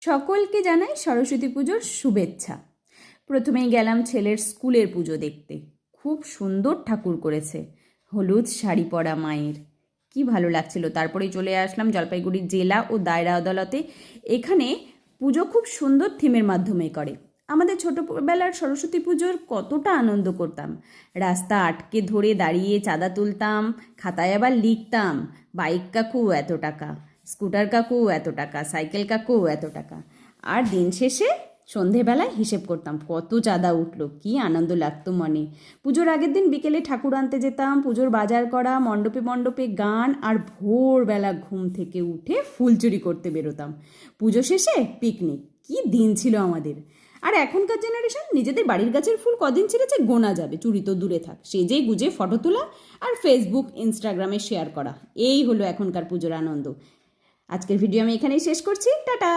সকলকে জানাই সরস্বতী পুজোর শুভেচ্ছা। প্রথমেই গেলাম ছেলের স্কুলের পুজো দেখতে। খুব সুন্দর ঠাকুর করেছে, হলুদ শাড়ি পরা মায়ের, কি ভালো লাগছিল। তারপরেই চলে আসলাম জলপাইগুড়ি জেলা ও দায়রা আদালতে। এখানে পুজো খুব সুন্দর থিমের মাধ্যমে করে। আমাদের ছোটোবেলার সরস্বতী পুজোর কতটা আনন্দ করতাম, রাস্তা আটকে ধরে দাঁড়িয়ে চাঁদা তুলতাম, খাতায় আবার লিখতাম বাইক কাকু এত টাকা, স্কুটার কাকু এত টাকা, সাইকেল কাকু এত টাকা। আর দিন শেষে সন্ধেবেলায় হিসেব করতাম কত চাঁদা উঠলো, কি আনন্দ লাগতো মনে। পুজোর আগের দিন বিকেলে ঠাকুর আনতে যেতাম, পুজোর বাজার করা, মণ্ডপে মণ্ডপে গান, আর ভোরবেলা ঘুম থেকে উঠে ফুলচুরি করতে বেরোতাম। পুজো শেষে পিকনিক, কি দিন ছিল আমাদের। আর এখনকার জেনারেশন নিজেদের বাড়ির গাছের ফুল কদিন ছিঁড়েছে গোনা যাবে, চুরি তো দূরে থাক, সেজে গুজে ফটো তোলা আর ফেসবুক ইনস্টাগ্রামে শেয়ার করা, এই হলো এখনকার পুজোর আনন্দ। আজকের ভিডিও আমি এখানেই শেষ করছি, টাটা।